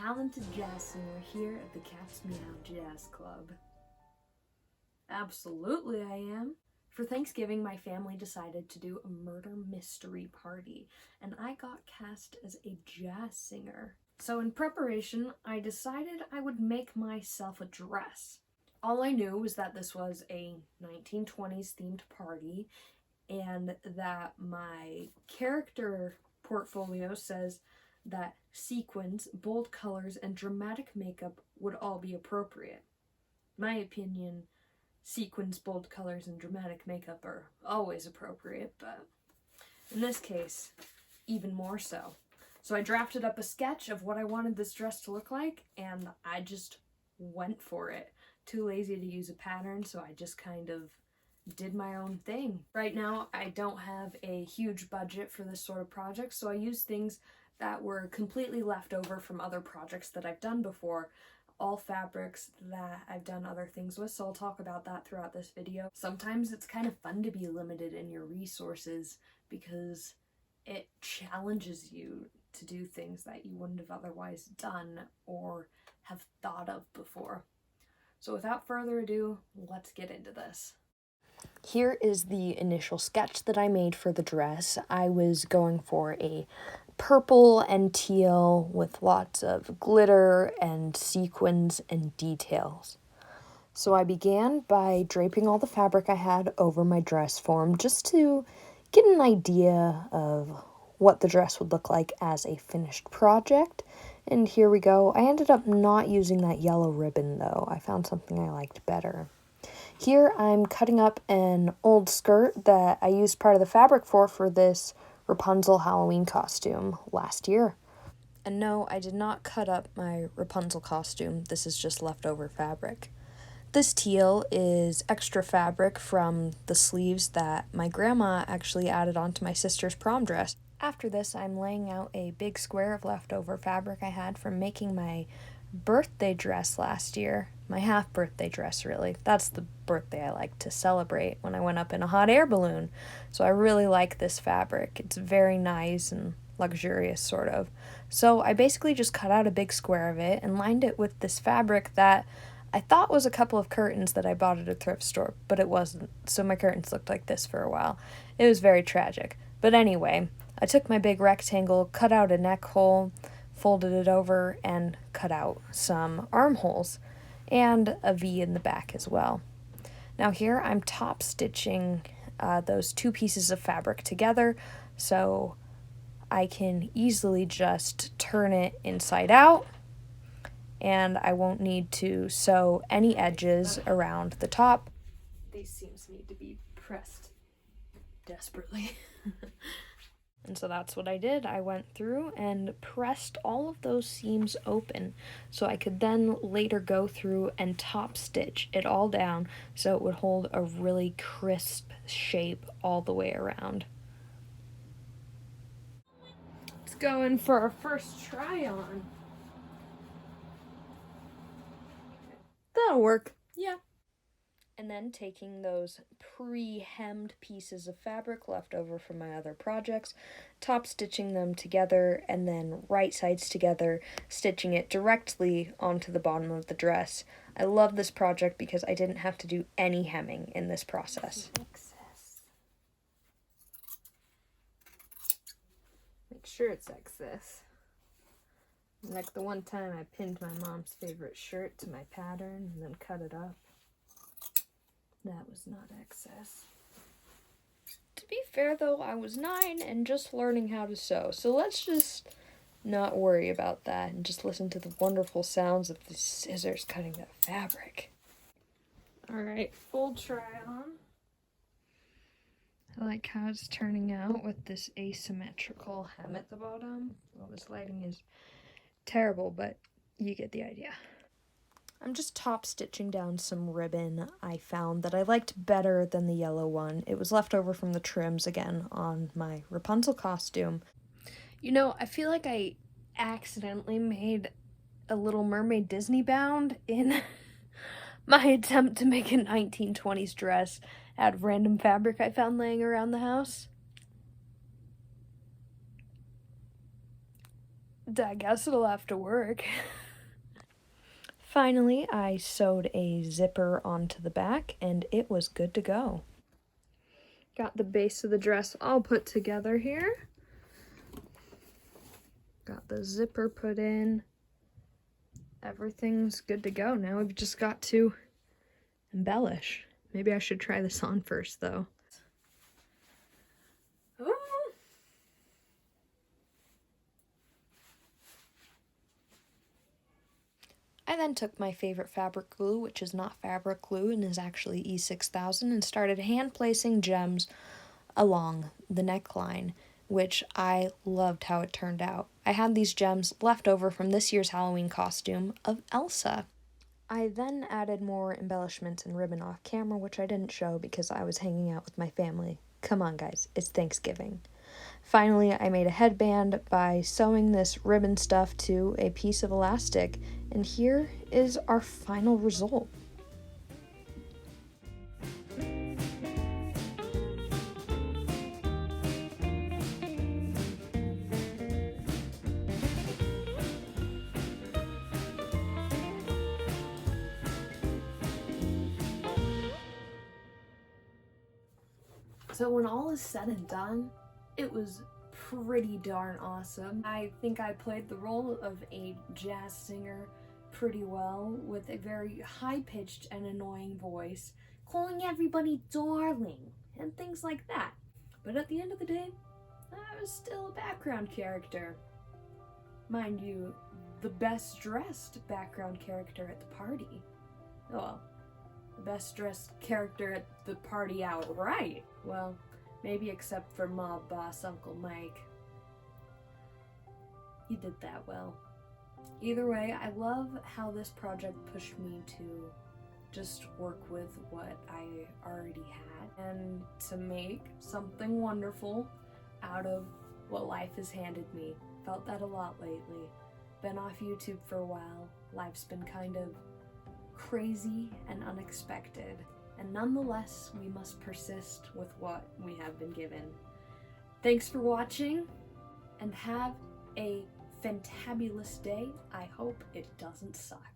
talented jazz singer here at the Cat's Meow Jazz Club. Absolutely I am. For Thanksgiving, my family decided to do a murder mystery party, and I got cast as a jazz singer. So in preparation, I decided I would make myself a dress. All I knew was that this was a 1920s themed party, and that my character portfolio says that sequins, bold colors, and dramatic makeup would all be appropriate. In my opinion, sequins, bold colors, and dramatic makeup are always appropriate, but in this case, even more so. So I drafted up a sketch of what I wanted this dress to look like, and I just went for it. Too lazy to use a pattern, so I just kind of did my own thing. Right now, I don't have a huge budget for this sort of project, so I use things that were completely left over from other projects that I've done before, all fabrics that I've done other things with, so I'll talk about that throughout this video. Sometimes it's kind of fun to be limited in your resources because it challenges you to do things that you wouldn't have otherwise done or have thought of before. So without further ado, let's get into this. Here is the initial sketch that I made for the dress. I was going for a purple and teal with lots of glitter and sequins and details. So I began by draping all the fabric I had over my dress form just to get an idea of what the dress would look like as a finished project. And here we go. I ended up not using that yellow ribbon though. I found something I liked better. Here I'm cutting up an old skirt that I used part of the fabric for this Rapunzel Halloween costume last year. And no, I did not cut up my Rapunzel costume. This is just leftover fabric. This teal is extra fabric from the sleeves that my grandma actually added onto my sister's prom dress. After this, I'm laying out a big square of leftover fabric I had from making my birthday dress last year. My half-birthday dress, really. That's the birthday I like to celebrate when I went up in a hot air balloon. So I really like this fabric. It's very nice and luxurious, sort of. So I basically just cut out a big square of it and lined it with this fabric that I thought was a couple of curtains that I bought at a thrift store, but it wasn't. So my curtains looked like this for a while. It was very tragic. But anyway, I took my big rectangle, cut out a neck hole, folded it over, and cut out some armholes and a V in the back as well. Now here I'm top stitching those two pieces of fabric together so I can easily just turn it inside out and I won't need to sew any edges around the top. These seams need to be pressed desperately. And so that's what I did. I went through and pressed all of those seams open so I could then later go through and top stitch it all down so it would hold a really crisp shape all the way around. Let's go in for our first try on. That'll work. Yeah. And then taking those pre-hemmed pieces of fabric left over from my other projects, top stitching them together, and then right sides together, stitching it directly onto the bottom of the dress. I love this project because I didn't have to do any hemming in this process. Excess. Make sure it's excess. Like the one time I pinned my mom's favorite shirt to my pattern and then cut it up. That was not excess. To be fair though, I was 9 and just learning how to sew, so let's just not worry about that and just listen to the wonderful sounds of the scissors cutting that fabric. Alright, full try on. I like how it's turning out with this asymmetrical hem at the bottom. Well, this lighting is terrible, but you get the idea. I'm just top stitching down some ribbon I found that I liked better than the yellow one. It was left over from the trims again on my Rapunzel costume. You know, I feel like I accidentally made a Little Mermaid Disney bound in my attempt to make a 1920s dress out of random fabric I found laying around the house. I guess it'll have to work. Finally, I sewed a zipper onto the back and it was good to go. Got the base of the dress all put together here. Got the zipper put in. Everything's good to go. Now we've just got to embellish. Maybe I should try this on first though. Ooh. I then took my favorite fabric glue, which is not fabric glue and is actually E6000, and started hand placing gems along the neckline, which I loved how it turned out. I had these gems left over from this year's Halloween costume of Elsa. I then added more embellishments and ribbon off camera, which I didn't show because I was hanging out with my family. Come on, guys, it's Thanksgiving. Finally, I made a headband by sewing this ribbon stuff to a piece of elastic, and here is our final result. So when all is said and done, it was pretty darn awesome. I think I played the role of a jazz singer pretty well, with a very high-pitched and annoying voice, calling everybody darling and things like that. But at the end of the day, I was still a background character. Mind you, the best dressed background character at the party. Well, the best dressed character at the party outright. Well, maybe except for mob boss Uncle Mike. He did that well. Either way, I love how this project pushed me to just work with what I already had and to make something wonderful out of what life has handed me. Felt that a lot lately. Been off YouTube for a while. Life's been kind of crazy and unexpected. And nonetheless, we must persist with what we have been given. Thanks for watching, and have a fantabulous day. I hope it doesn't suck.